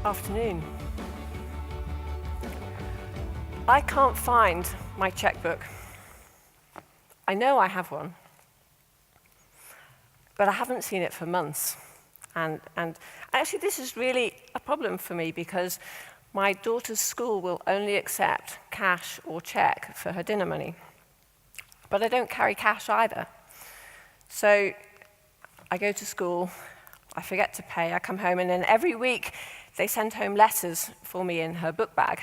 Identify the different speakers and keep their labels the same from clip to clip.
Speaker 1: Afternoon. I can't find my checkbook. I know I have one, but I haven't seen it for months. And actually this is really a problem for me because my daughter's school will only accept cash or check for her dinner money. But I don't carry cash either. So I go to school, I forget to pay, I come home, and then every week they send home letters for me in her book bag.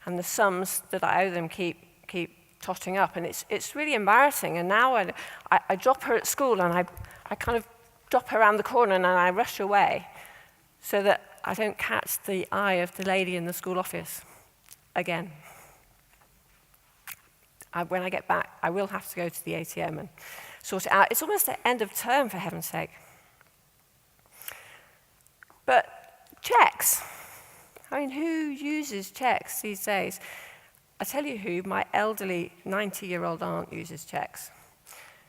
Speaker 1: And the sums that I owe them keep totting up, and it's really embarrassing. And now I drop her at school, and I kind of drop her around the corner, and I rush away so that I don't catch the eye of the lady in the school office again. When I get back, I will have to go to the ATM and sort it out. It's almost the end of term, for heaven's sake. But checks. I mean, who uses checks these days? I tell you who, my elderly 90-year-old aunt uses checks.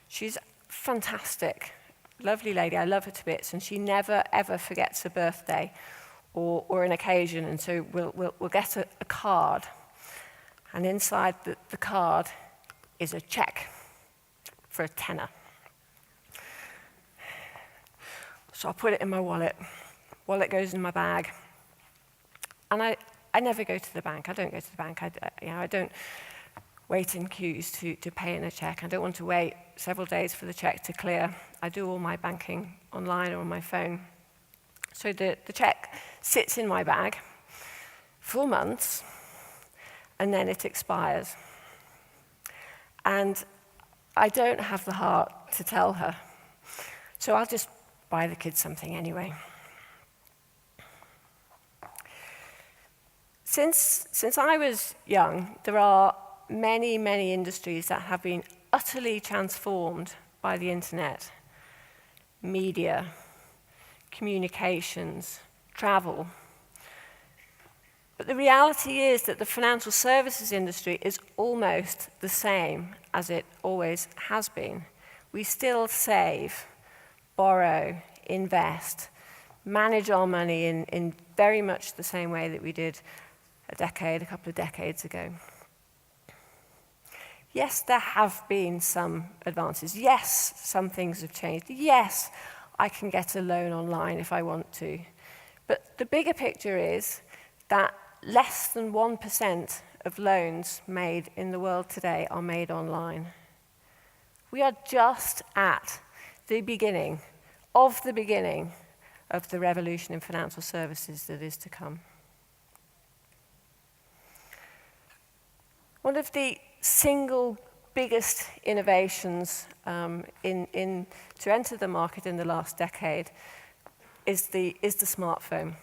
Speaker 1: She's fantastic, lovely lady, I love her to bits, and she never, ever forgets a birthday or an occasion, and so we'll get a card. And inside the card is a check for a tenner. So I'll put it in my wallet. Wallet goes in my bag. And I never go to the bank. I don't go to the bank. I don't wait in queues to pay in a check. I don't want to wait several days for the check to clear. I do all my banking online or on my phone. So the check sits in my bag for months, and then it expires. And I don't have the heart to tell her. So I'll just buy the kids something anyway. Since I was young, there are many, many industries that have been utterly transformed by the internet. Media, communications, travel. But the reality is that the financial services industry is almost the same as it always has been. We still save, borrow, invest, manage our money in very much the same way that we did a couple of decades ago. Yes, there have been some advances. Yes, some things have changed. Yes, I can get a loan online if I want to. But the bigger picture is that less than 1% of loans made in the world today are made online. We are just at the beginning of the revolution in financial services that is to come. One of the single biggest innovations to enter the market in the last decade is the smartphone.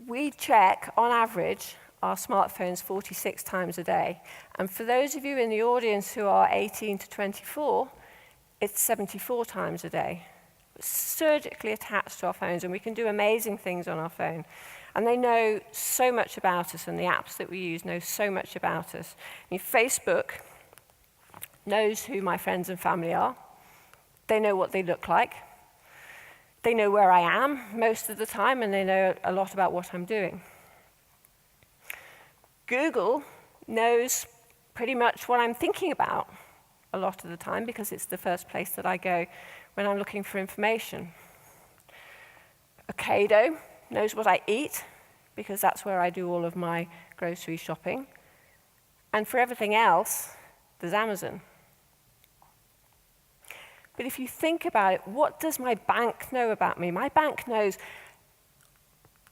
Speaker 1: We check, on average, our smartphones 46 times a day. And for those of you in the audience who are 18 to 24, it's 74 times a day. We're surgically attached to our phones, and we can do amazing things on our phone. And they know so much about us, and the apps that we use know so much about us. I mean, Facebook knows who my friends and family are. They know what they look like. They know where I am most of the time, and they know a lot about what I'm doing. Google knows pretty much what I'm thinking about a lot of the time because it's the first place that I go when I'm looking for information. Ocado knows what I eat because that's where I do all of my grocery shopping. And for everything else, there's Amazon. But if you think about it, what does my bank know about me? My bank knows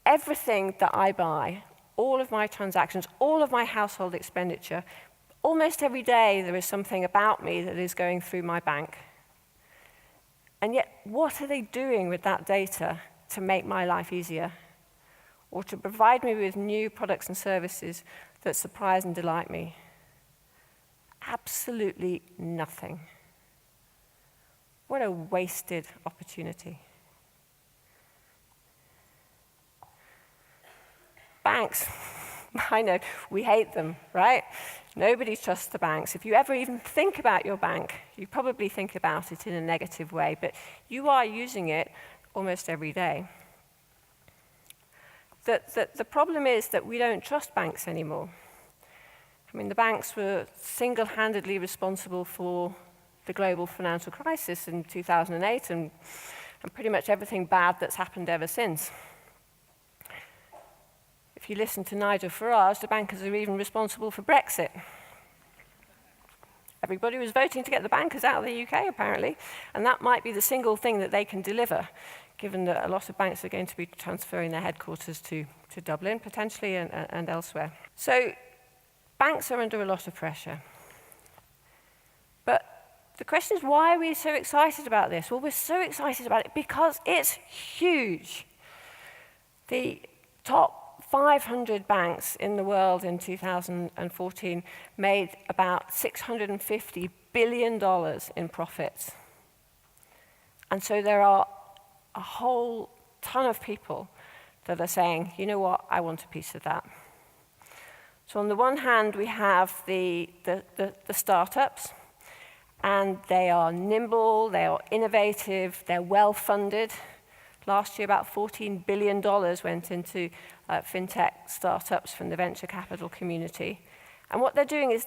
Speaker 1: everything that I buy, all of my transactions, all of my household expenditure. Almost every day there is something about me that is going through my bank. And yet, what are they doing with that data to make my life easier? Or to provide me with new products and services that surprise and delight me? Absolutely nothing. What a wasted opportunity. Banks. I know, we hate them, right? Nobody trusts the banks. If you ever even think about your bank, you probably think about it in a negative way, but you are using it almost every day. The problem is that we don't trust banks anymore. I mean, the banks were single-handedly responsible for the global financial crisis in 2008 and pretty much everything bad that's happened ever since. If you listen to Nigel Farage, the bankers are even responsible for Brexit. Everybody was voting to get the bankers out of the UK, apparently, and that might be the single thing that they can deliver, given that a lot of banks are going to be transferring their headquarters to Dublin, potentially, and elsewhere. So banks are under a lot of pressure. But the question is, why are we so excited about this? Well, we're so excited about it because it's huge. The top 500 banks in the world in 2014 made about $650 billion in profits. And so there are a whole ton of people that are saying, you know what, I want a piece of that. So on the one hand, we have the startups, and they are nimble, they are innovative, they're well-funded. Last year, about $14 billion went into fintech startups from the venture capital community. And what they're doing is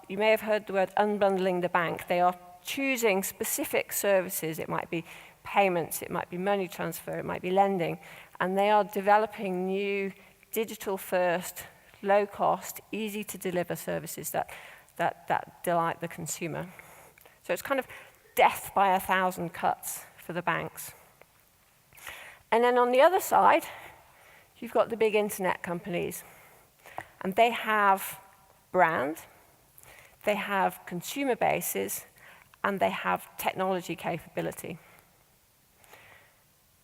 Speaker 1: you may have heard the word unbundling the bank. They are choosing specific services. It might be payments, it might be money transfer, it might be lending. And they are developing new digital-first, low-cost, easy-to-deliver services that delight the consumer. So it's kind of death by 1,000 cuts for the banks. And then on the other side, you've got the big internet companies. And they have brand, they have consumer bases, and they have technology capability.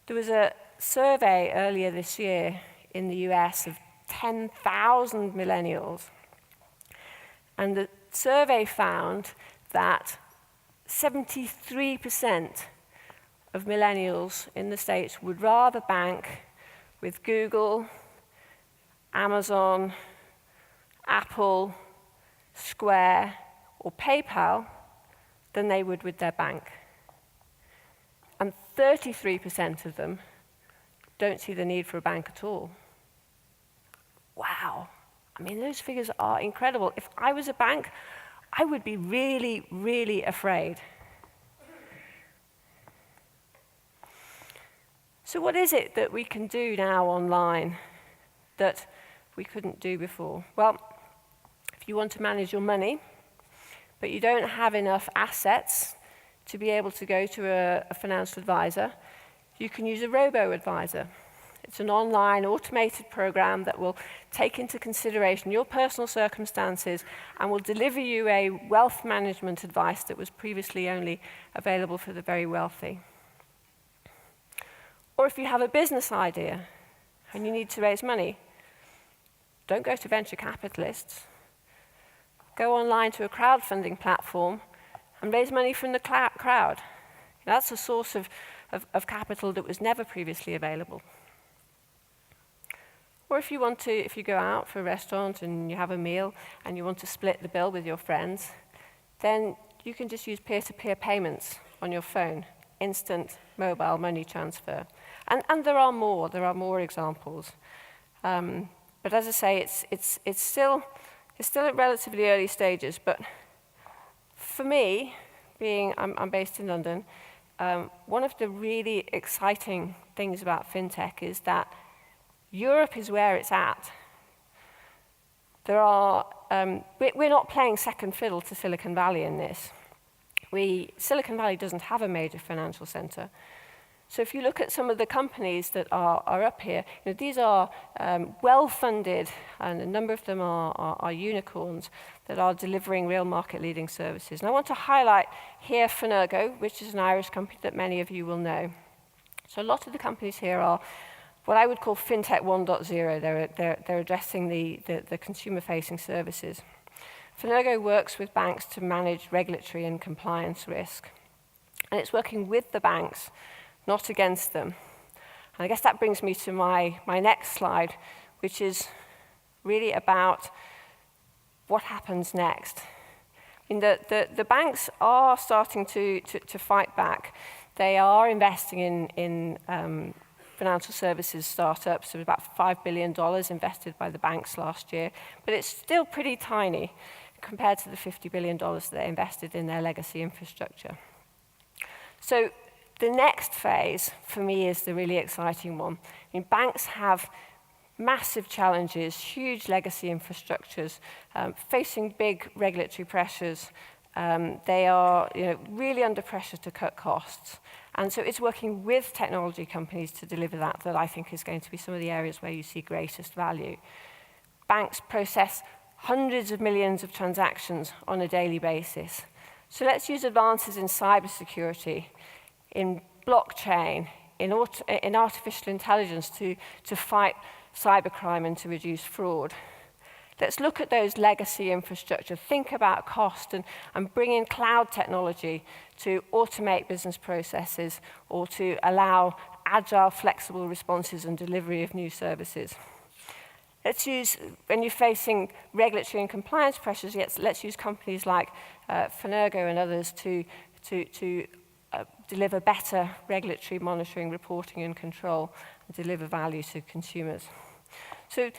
Speaker 1: There was a survey earlier this year in the US of 10,000 millennials. And the survey found that 73% of millennials in the States would rather bank with Google, Amazon, Apple, Square, or PayPal than they would with their bank. And 33% of them don't see the need for a bank at all. Wow. I mean, those figures are incredible. If I was a bank, I would be really, really afraid. So what is it that we can do now online that we couldn't do before? Well, if you want to manage your money, but you don't have enough assets to be able to go to a financial advisor, you can use a robo-advisor. It's an online automated program that will take into consideration your personal circumstances and will deliver you a wealth management advice that was previously only available for the very wealthy. Or if you have a business idea and you need to raise money, don't go to venture capitalists. Go online to a crowdfunding platform and raise money from the crowd. That's a source of capital that was never previously available. Or if you go out for a restaurant and you have a meal and you want to split the bill with your friends, then you can just use peer-to-peer payments on your phone, instant mobile money transfer. And there are more examples. But as I say, it's still at relatively early stages. But for me, I'm based in London, one of the really exciting things about fintech is that Europe is where it's at. We're not playing second fiddle to Silicon Valley in this. Silicon Valley doesn't have a major financial center. So if you look at some of the companies that are up here, these are well-funded, and a number of them are unicorns that are delivering real market-leading services. And I want to highlight here Finergo, which is an Irish company that many of you will know. So a lot of the companies here are what I would call FinTech 1.0. They're addressing the consumer-facing services. Finergo works with banks to manage regulatory and compliance risk. And it's working with the banks, not against them. And I guess that brings me to my next slide, which is really about what happens next. The banks are starting to fight back. They are investing in financial services startups. There was about $5 billion invested by the banks last year, but it's still pretty tiny compared to the $50 billion that they invested in their legacy infrastructure. So the next phase, for me, is the really exciting one. I mean, banks have massive challenges, huge legacy infrastructures, facing big regulatory pressures. They are really under pressure to cut costs. And so it's working with technology companies to deliver that I think is going to be some of the areas where you see greatest value. Banks process hundreds of millions of transactions on a daily basis. So let's use advances in cybersecurity, in blockchain, in artificial intelligence to fight cybercrime and to reduce fraud. Let's look at those legacy infrastructure, think about cost, and bring in cloud technology to automate business processes or to allow agile, flexible responses and delivery of new services. Let's use, when you're facing regulatory and compliance pressures, let's use companies like Fenergo and others to deliver better regulatory monitoring, reporting and control, and deliver value to consumers. So,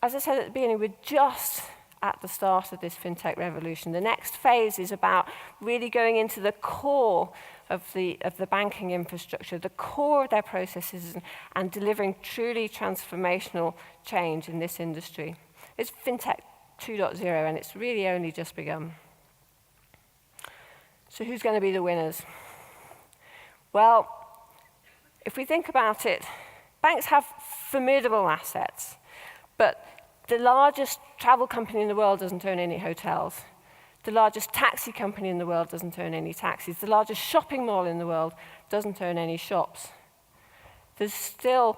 Speaker 1: as I said at the beginning, we're just at the start of this fintech revolution. The next phase is about really going into the core of the banking infrastructure, the core of their processes, and delivering truly transformational change in this industry. It's fintech 2.0, and it's really only just begun. So who's going to be the winners? Well, if we think about it, banks have formidable assets, but the largest travel company in the world doesn't own any hotels. The largest taxi company in the world doesn't own any taxis. The largest shopping mall in the world doesn't own any shops. There's still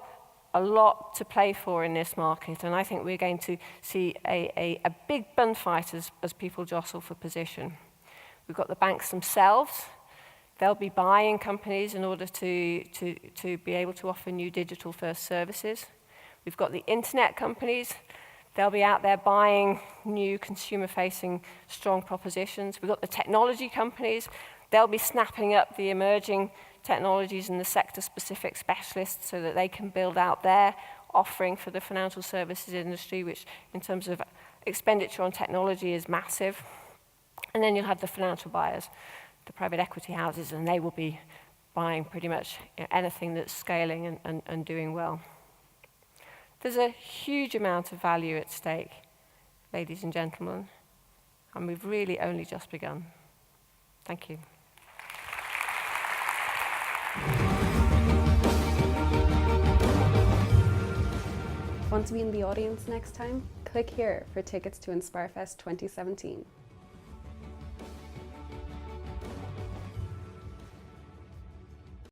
Speaker 1: a lot to play for in this market, and I think we're going to see a big bun fight as people jostle for position. We've got the banks themselves. They'll be buying companies in order to be able to offer new digital-first services. We've got the internet companies. They'll be out there buying new consumer-facing strong propositions. We've got the technology companies. They'll be snapping up the emerging technologies and the sector-specific specialists so that they can build out their offering for the financial services industry, which in terms of expenditure on technology is massive. And then you'll have the financial buyers, the private equity houses, and they will be buying pretty much anything that's scaling and doing well. There's a huge amount of value at stake, ladies and gentlemen, and we've really only just begun. Thank you.
Speaker 2: Want to be in the audience next time? Click here for tickets to Inspirefest 2017.